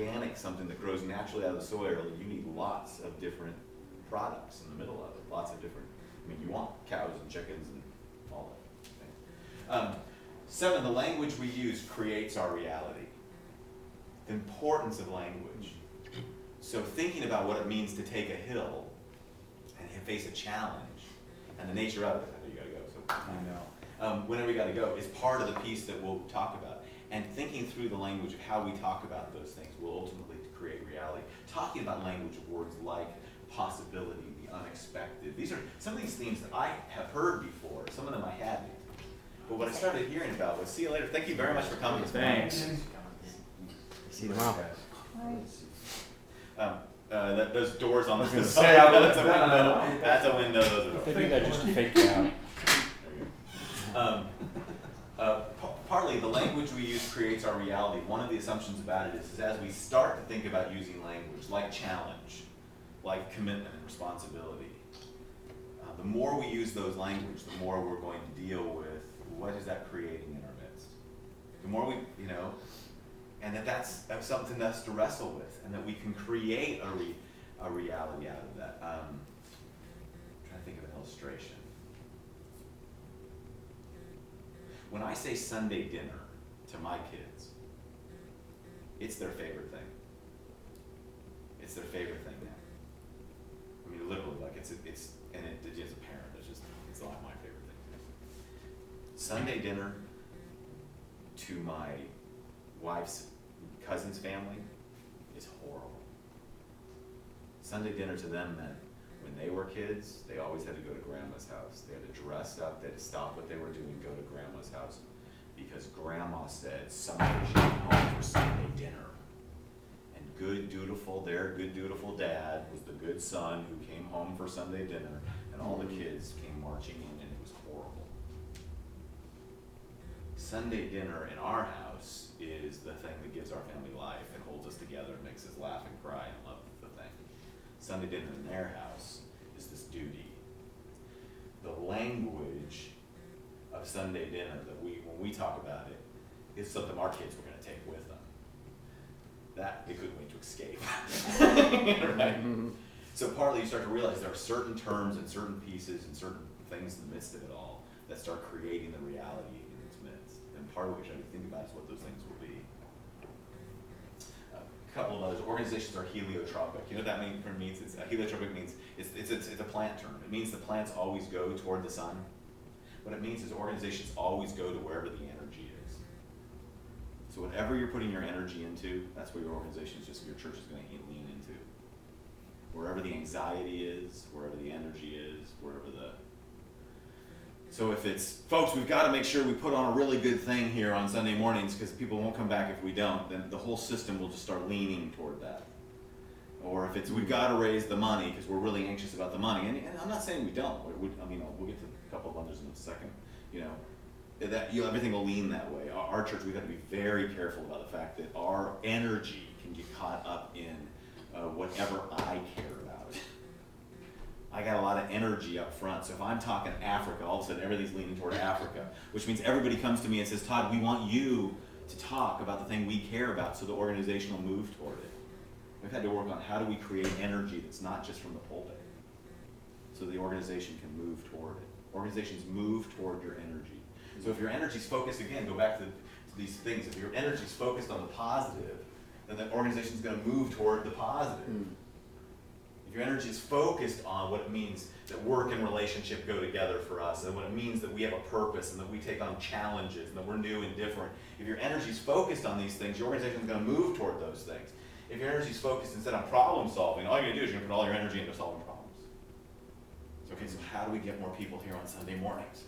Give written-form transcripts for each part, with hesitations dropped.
organic, something that grows naturally out of the soil, you need lots of different products in the middle of it. Lots of different, you want cows and chickens and all that thing. 7, the language we use creates our reality. The importance of language. So thinking about what it means to take a hill and face a challenge, and the nature of it, I know you gotta go, so I know. Whenever you gotta go, is part of the piece that we'll talk about. And thinking through the language of how we talk about those things will ultimately create reality. Talking about language of words like possibility, the unexpected. These are some of these themes that I have heard before. Some of them I hadn't. But what I started hearing about was, see you later. Thank you very much for coming. Thanks. See you tomorrow. Those doors on the gonna side, say, that's a window. That's a window. Those are doors. They do that just to fake you out. Partly the language we use creates our reality. One of the assumptions about it is as we start to think about using language like challenge, like commitment and responsibility, the more we use those language, the more we're going to deal with what is that creating in our midst. The more we, and that's something that's to wrestle with, and that we can create a reality out of that. I'm trying to think of an illustration. When I say Sunday dinner to my kids, it's their favorite thing. It's their favorite thing now. Literally, like it's as a parent, it's not my favorite thing. Sunday dinner to my wife's cousin's family is horrible. Sunday dinner to them meant when they were kids, they always had to go to grandma's house. They had to dress up, they had to stop what they were doing, go to grandma's house, because grandma said somebody should come home for Sunday dinner. And good, dutiful dad was the good son who came home for Sunday dinner, and all the kids came marching in, and it was horrible. Sunday dinner in our house is the thing that gives our family life and holds us together and makes us laugh and cry and love the thing. Sunday dinner in their house is this duty. The language of Sunday dinner that when we talk about it, is something our kids were going to take with them. That they couldn't wait to escape. Right? So partly you start to realize there are certain terms and certain pieces and certain things in the midst of it all that start creating the reality in its midst. And part of what you have to think about is what those things will be. A couple of others. Organizations are heliotropic. You know what that means? Heliotropic means it's a plant term. It means the plants always go toward the sun. What it means is organizations always go to wherever the energy is. So whatever you're putting your energy into, that's where your organization is, just your church is going to lean into. Wherever the anxiety is, wherever the energy is, wherever the... So if it's, folks, we've got to make sure we put on a really good thing here on Sunday mornings because people won't come back if we don't, then the whole system will just start leaning toward that. Or if it's, we've got to raise the money because we're really anxious about the money. And I'm not saying we don't. We'll get to a couple of others in a second. Everything will lean that way. Our church, we've got to be very careful about the fact that our energy can get caught up in whatever I care about. I got a lot of energy up front, so if I'm talking Africa, all of a sudden everything's leaning toward Africa, which means everybody comes to me and says, Todd, we want you to talk about the thing we care about so the organization will move toward it. We've had to work on how do we create energy that's not just from the pulpit, so the organization can move toward it. Organizations move toward your energy. So if your energy's focused, again, go back to these things, if your energy's focused on the positive, then the organization's going to move toward the positive. If your energy is focused on what it means that work and relationship go together for us, and what it means that we have a purpose and that we take on challenges and that we're new and different, if your energy is focused on these things, your organization is going to move toward those things. If your energy is focused instead on problem solving, all you're going to do is you're going to put all your energy into solving problems. Okay, so how do we get more people here on Sunday mornings?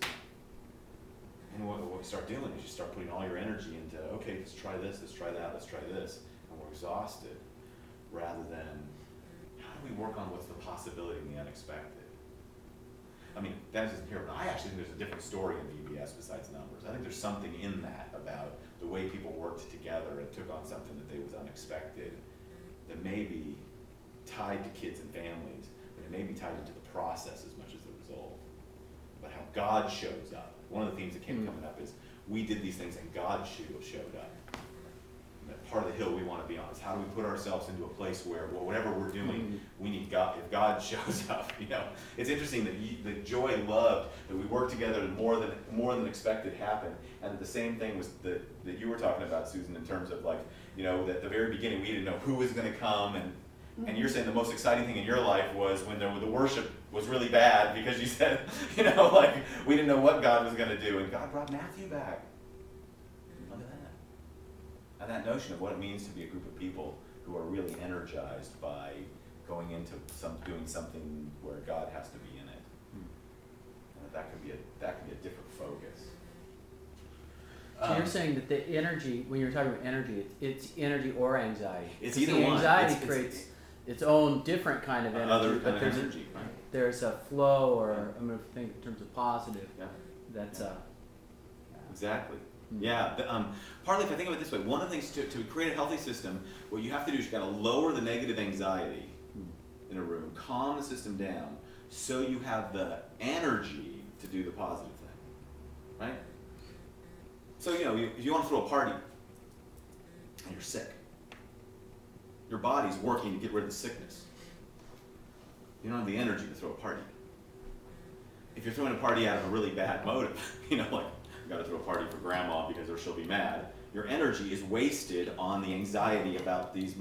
And what we start doing is you start putting all your energy into, okay, let's try this, let's try that, let's try this, and we're exhausted, rather than how do we work on what's the possibility and the unexpected? Dennis isn't here, but I actually think there's a different story in VBS besides numbers. I think there's something in that about the way people worked together and took on something that was unexpected, that may be tied to kids and families, but it may be tied into the process as much as the result. But how God shows up. One of the themes that kept coming up is we did these things and God showed up. part of the hill we want to be on. Is how do we put ourselves into a place where, well, whatever we're doing, we need God. If God shows up, it's interesting that the joy loved that we work together more than expected happened, and the same thing was that you were talking about, Susan, in terms of like, at the very beginning we didn't know who was going to come, and you're saying the most exciting thing in your life was when the worship was really bad because you said, like we didn't know what God was going to do, and God brought Matthew back. Look at that. And that notion of what it means to be a group of people who are really energized by going into doing something where God has to be in it. That could be a different focus. So you're saying that the energy, when you're talking about energy, it's energy or anxiety. It's 'Cause either the one. anxiety creates its own different kind of energy. Other but kind of there's energy, right? There's a flow, or I'm going to think in terms of positive. Yeah. That's Exactly. Yeah. Partly, if I think of it this way, one of the things to create a healthy system, what you have to do is you've got to lower the negative anxiety in a room, calm the system down, so you have the energy to do the positive thing, right? So, if you want to throw a party and you're sick, your body's working to get rid of the sickness. You don't have the energy to throw a party. If you're throwing a party out of a really bad motive, like, I've got to throw a party for grandma because or she'll be mad, your energy is wasted on the anxiety about these